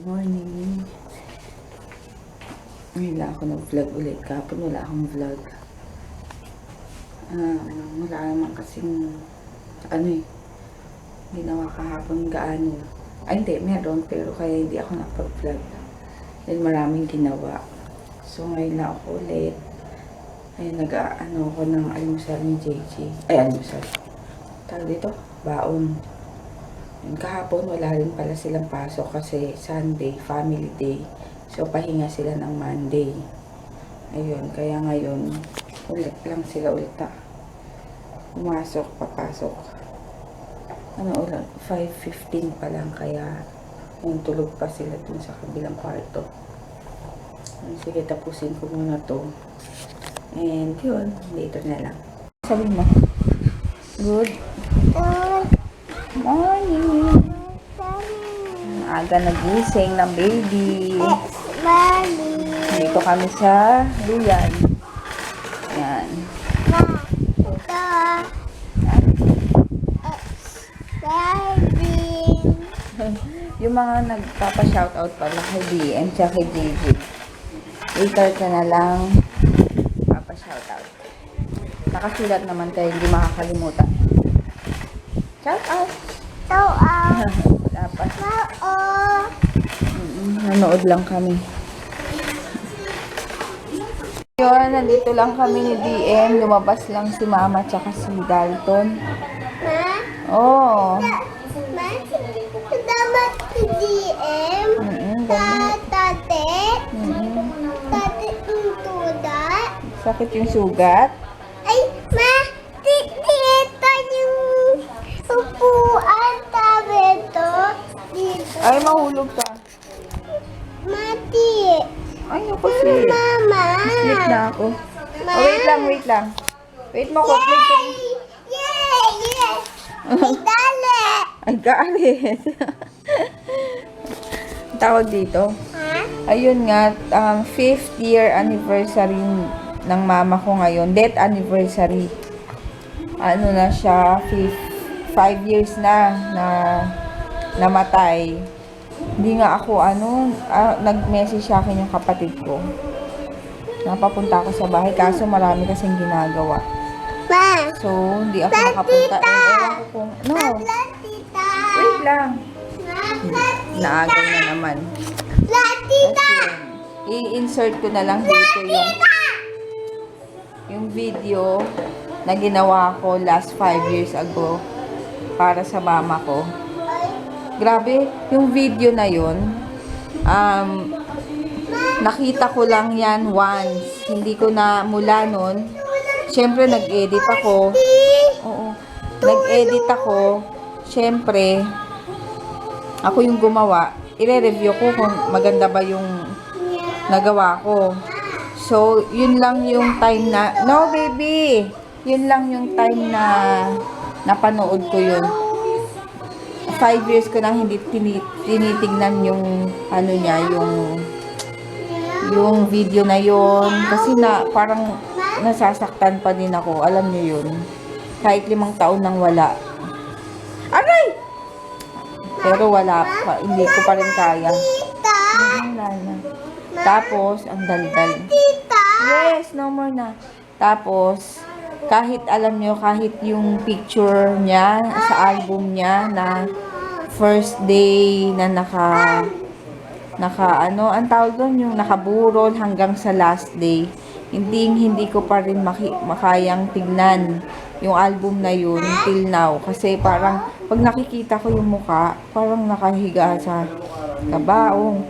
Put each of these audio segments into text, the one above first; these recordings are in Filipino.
Morning. Wala ako nag-vlog ulit. Kahapon wala akong vlog. Wala naman kasing ginawa kahapon gaano. Ay hindi, meron. Pero kaya hindi ako napag-vlog. Dahil maraming ginawa. So ngayon na ako ulit. Ay ako ng almusal ni JJ. Ay almusal. Tawag dito, baon. Yung kahapon wala rin pala silang pasok kasi Sunday, family day. So pahinga sila ng Monday. Ayun, kaya ngayon ulit lang sila ulit pumasok, papasok. Ulit? 5:15 pa lang, kaya yung tulog pa sila dun sa kabilang kwarto. Sige, tapusin ko muna to. And yun, later na lang. Sabi mo, good morning. Aga nagising ng baby. Dito kami sa Luyan. Yan. Yung mga nagpapa-shoutout pala kay DM tsaka kay JJ. Later ka na lang papa-shoutout. Nakasulat naman tayo, hindi makakalimutan. Shoutout! Dapat. Nanood lang kami. Yun, nandito lang kami ni DM. Lumabas lang si Mama tsaka si Dalton. Oh. Dapat si DM. Tate. Tate yung tudat. Sakit yung sugat? Ay, dito yung upuan. Tabi ito. Dito. Ay, mahulog ka. Mati. Ay, ako sleep. Mama. Sleep na ako. Oh, wait lang. Wait mo ko. Yeah. Ay, dali. Ay, galit. Tawag dito. Ayun nga, 5th year anniversary ng mama ko ngayon. Death anniversary. Ano na siya, 5 years na namatay. Hindi nga ako, nag-message sa akin yung kapatid ko. Napapunta ako sa bahay, kaso marami kasing ginagawa. Ma. So, hindi ako nakapunta. Ewan ko kung, Tita. wait lang. Naagaw na naman. Tita. I-insert ko na lang dito yung video na ginawa ko last 5 years ago para sa mama ko. Grabe, yung video na yun, nakita ko lang yan once. Hindi ko na mula nun. Siyempre, nag-edit ako. Oo. Nag-edit ako. Siyempre, ako yung gumawa. I-review ko kung maganda ba yung nagawa ko. So, yun lang yung time na... No, baby! Yun lang yung time na napanood ko yun. 5 years ko nang hindi tinitingnan yung yung video na yun. Kasi parang nasasaktan pa din ako. Alam niyo yun. Kahit 5 taon nang wala. Aray! Pero wala pa. Hindi ko pa rin kaya. Wala na. Tapos, ang daldal. Yes, no more na. Tapos, kahit alam nyo, kahit yung picture niya sa album niya na first day na ang tawag doon, yung nakaburol hanggang sa last day, hindi ko pa rin makayang tignan yung album na yun till now. Kasi parang, pag nakikita ko yung mukha, parang nakahiga sa kabaong.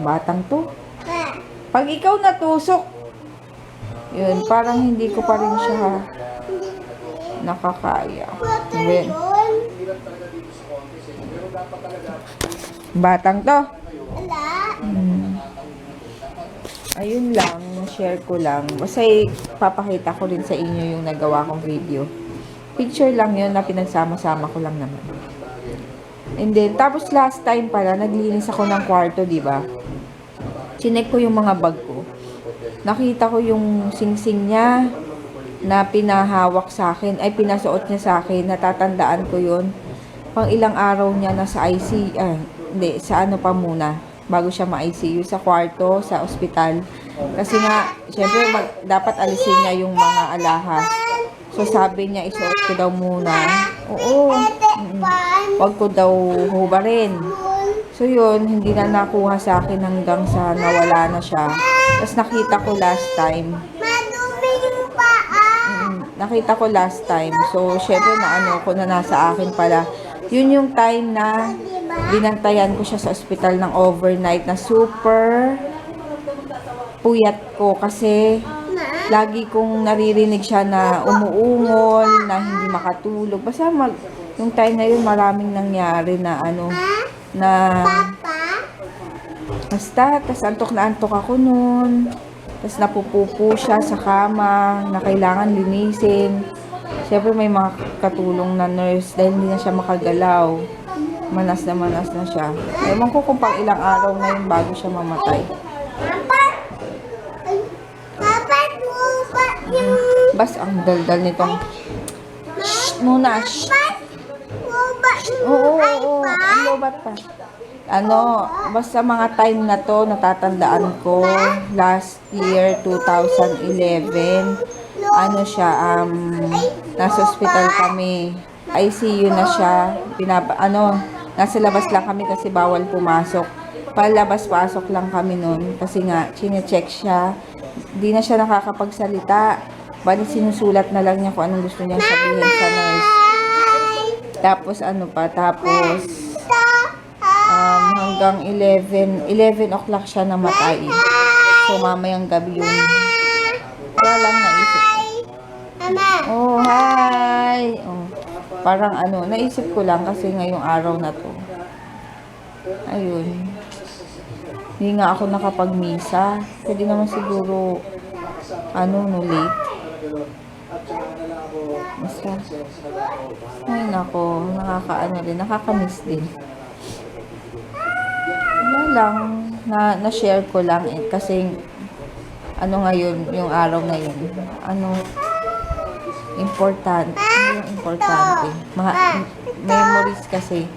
Batang to. Pag ikaw natusok, yun, parang hindi ko pa rin siya nakakaya. Then, batang to. Ayun lang, share ko lang. Basta papakita ko rin sa inyo yung nagawa kong video. Picture lang yun na pinagsama-sama ko lang naman. And then, tapos last time pala, naglinis ako ng kwarto, di ba? Chinek ko yung mga bag ko. Nakita ko yung singsing niya na pinahawak sa akin, ay pinasuot niya sa akin, natatandaan ko yun. pang ilang araw niya nasa ICU, hindi, sa ano pa muna, bago siya ma-ICU, sa kwarto, sa ospital. Kasi nga, syempre, dapat alisin niya yung mga alahas. So, sabi niya, isuot ko daw muna. Oo, wag ko daw hubarin. So, yun, hindi na nakuha sa akin hanggang sa nawala na siya. Tapos, nakita ko last time. Madumi yung paa. Nakita ko last time. So, syempre na ano ko na nasa akin pala. Yun yung time na binantayan ko siya sa ospital ng overnight na super puyat ko kasi lagi kong naririnig siya na umuungol, na hindi makatulog. Basta yung time na yun maraming nangyari na ano, na Papa? basta, tas antok na antok ako noon. Tas napupupo siya sa kama, na kailangan linisin. Siyempre may mga katulong na nurse dahil hindi na siya makagalaw. Manas na siya. Ewan ko kung pang ilang araw na yun bago siya mamatay. Papa? Ay, Papa, lupa yung... Bas, ang daldal nitong... Shh, Nuna, shh. Lupa yung Oo, iPad? ang lobat pa. Ano, basta mga time na to, natatandaan ko, last year, 2011, ano siya, nasa ospital kami, ICU na siya, nasa labas lang kami kasi bawal pumasok. Palabas-pasok lang kami nun, kasi nga, chinecheck siya, di na siya nakakapagsalita, bali sinusulat na lang niya kung anong gusto niyang sabihin sa nurse. Tapos hanggang 11 o'clock siya namatay. So, mamayang gabi yun. Kaya lang naisip ko. Mama. Oh, hi! Oh, parang ano, naisip ko lang kasi ngayong araw na to. Ayun. Hindi nga ako nakapag-misa. Pwede naman siguro, no late. Basta. Ay, nako. Nakaka-miss din. Wala lang, na-share ko lang kasi ngayon, yung araw na yun, importante, yung importante, memories kasi,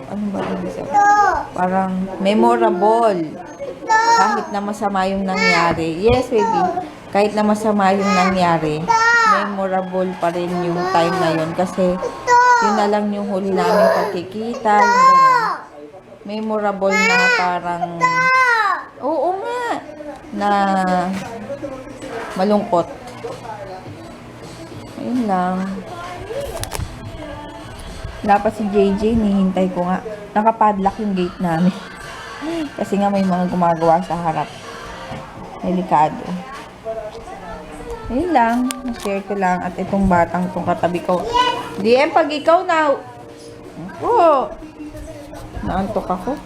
ano ba yung sabi? Parang memorable, kahit na masama yung nangyari, yes baby, kahit na masama yung nangyari, memorable pa rin yung time na yun, kasi yun na lang yung huli namin pagkikita, yung ganun. Memorable na parang, oo nga, na malungkot. Ayun lang. Dapat si JJ, nihintay ko nga. Nakapadlock yung gate namin. Kasi nga may mga gumagawa sa harap. Delikado. Ayun lang. Na-share ko lang. At itong batang itong katabi ko. DM, pag ikaw na... Oo. Naantok ako.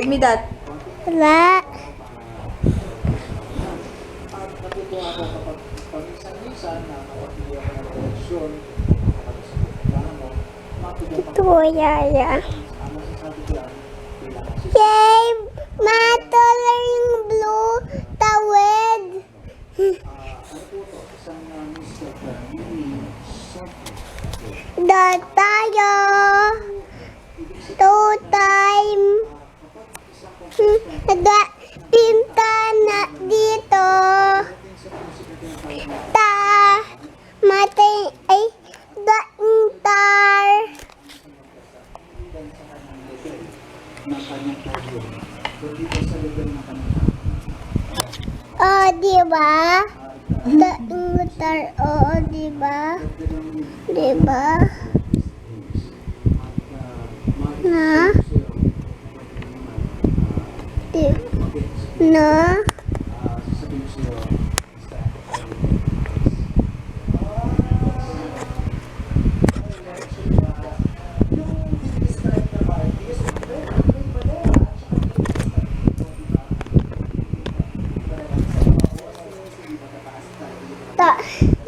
Give me that. Wala. Ito, yaya. Yay! Matuloy yung blue tawid. Dahil tayo. Two time. Tinta na dito. Ta. Matay. Ay. Daintar. Oh, diba? Daintar. Oo, diba? Diba? Na? Na?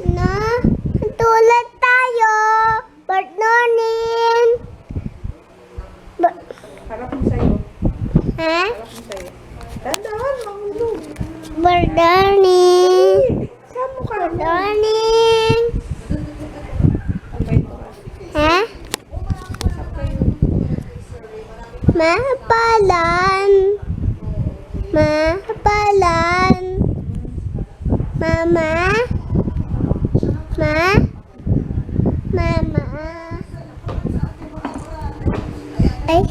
Na? Tulad tayo. Barnonin. Harap mo sa'yo. Ha? Harap mo sa'yo. Dandahan, mahulog. Barnonin. Saan mo ka? Barnonin. Abay mo ka. Ha? Mapalan. Mapalan. Mama. Mama. Ay.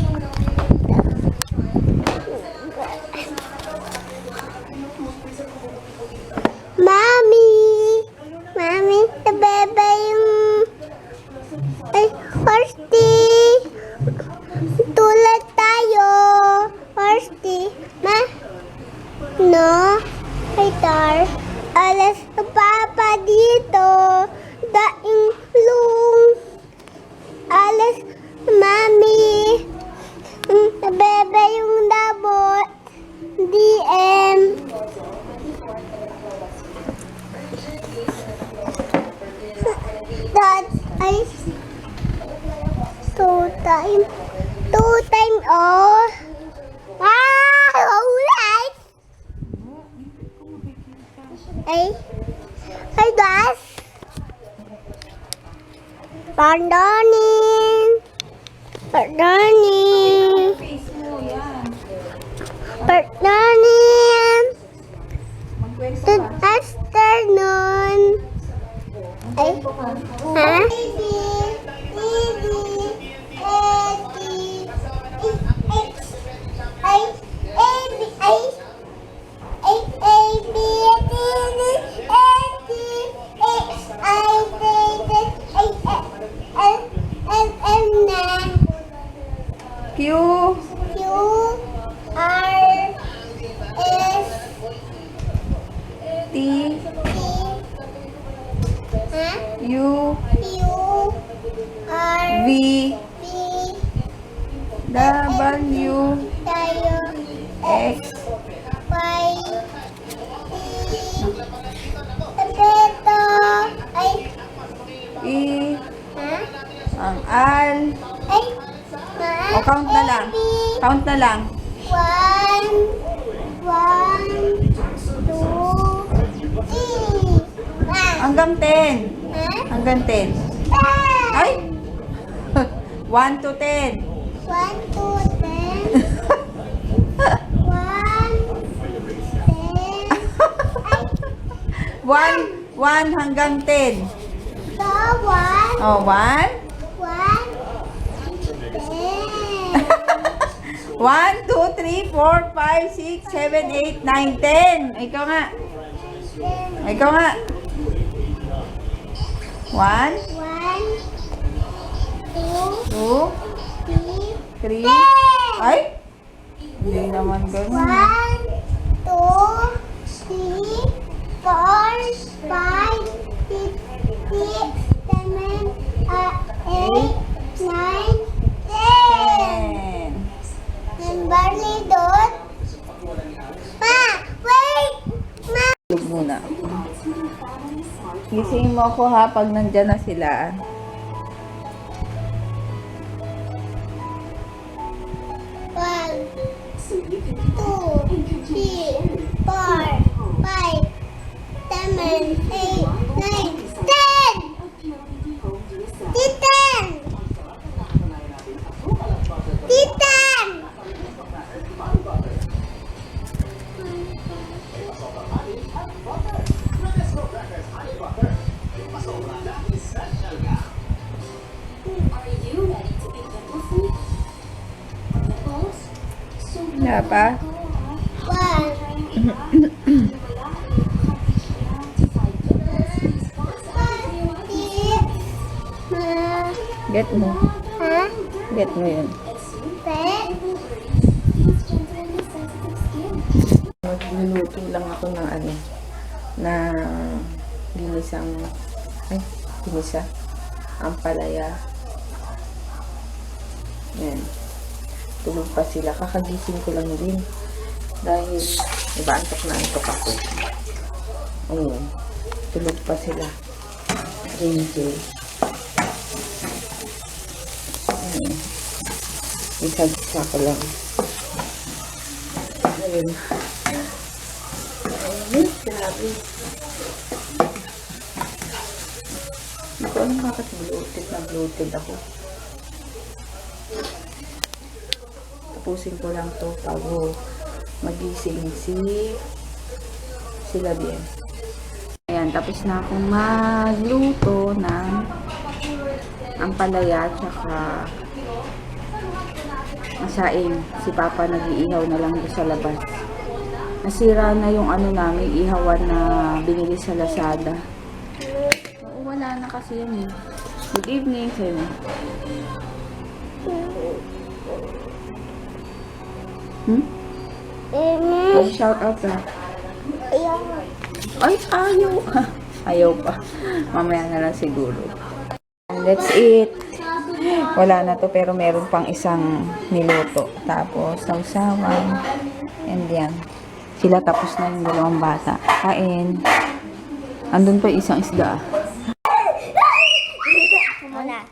Mami, bebe yung ay, horsey. Tulad tayo. Horsey. No. Ay, tar. Alas na papa dito. Daing lung. Alas, mami. Bebe yung dabot. DM. Dad, ay. Two time, oh. Wow, alright. Ay, guys. Pandonin. Face mo, yan. Magkwento Good ka. afternoon. Ay, ha? Q. T. U. V. W. X. E. Ang al. O, count na lang. Count na lang. 1, 2, 3. Hanggang 10. Hanggang 10. Ay! 1 to 10. 1, 2, 10. 1 hanggang 10. So, 1, Oh, 1. 1, 2, 3, 4, 5, 6, 7, 8, 9, 10. Ikaw nga. 1. 1, 2, 2, 3, 3. Ay! Hindi naman ganun. 1, 2, 3, 4, 5, 6, 7, 8, 9, 10. 10. Number lido. Tulog muna. Gisingin mo ako ha pag nandyan na sila. 10. Wala pa? 1. Get mo. Ha? Get mo yun. Magluluto lang ako ng ano, na ginisang, ginisa, ampalaya. Yan. Tulog pa sila. Kakagising ko lang din. Dahil, iba antok na antok ako. Ayun. Tulog pa sila. Enjoy. Ayun. Isa-isa ko lang. Ayun. Ayun. Grabe. Hindi ko alam bakit bloated ako. Tapusin ko lang to bago magising sila din. Ayan, tapos na akong magluto ng ampalaya tsaka masaing. Si Papa nag-iihaw na lang doon sa labas. Nasira na yung ano namin, ihawan na binili sa Lazada. Oo, wala na kasi yun eh. Good evening, Sene. Shout out na. Ay, ayaw. Ayaw pa. Mamaya na lang siguro. And that's it. Wala na to pero meron pang isang niluto. Tapos, sausawan. And yan. Sila tapos na yung dalawang bata. Kain. Andun pa isang isda. Muna.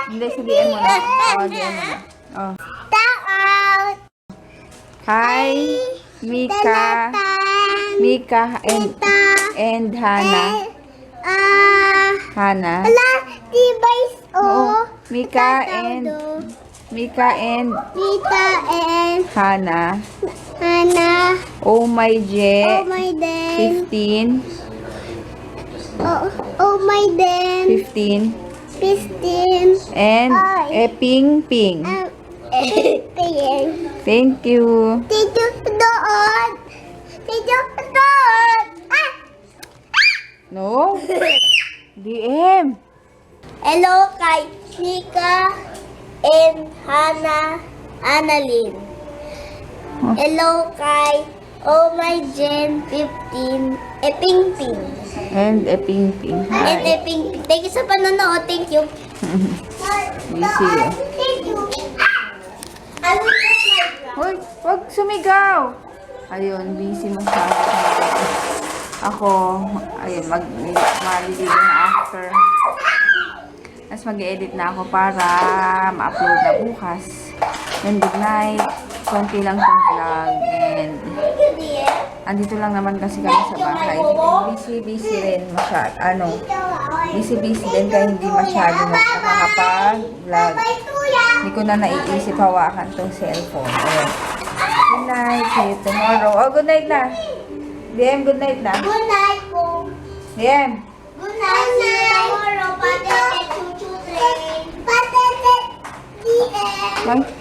Hindi, sabihin mo na. Sabihin mo na. Oh. Out. Hi, Mika. Mika and Hana. Hana. Ala, tibay Oo. Mika and Tita and Hana. Hana. Oh my J. Oh my den. 15. Oh my den. 15. 15. And Ping Ping. Thank you. Tito doon. Tito doon. Ah! No? DM. Hello kay Nika and Hana Annalyn. Oh. Hello kay Oh My Jen 15 Ping Ping. And Ping Ping. And Hi. Ping Ping. Thank you sa panonood. Thank you. Busy eh. Thank you. I will put my Hoy, wag sumigaw. Ayun, busy masyado. Ako, ayun, maliligo na after. Tapos mag-edit na ako para ma-upload na bukas. And good night. Konti lang tong vlog. And andito lang naman kasi kami sa bahay. Busy rin masyado. Busy din kaya hindi masyado nakakapag-vlog. Hindi ko na naiisip hawakan tong cellphone. Ayun. Good night. See you tomorrow. Oh, good night na. DM, good night na. Good night po. DM. Good night. See you tomorrow. Patete chuchu train. Patete DM. Bye.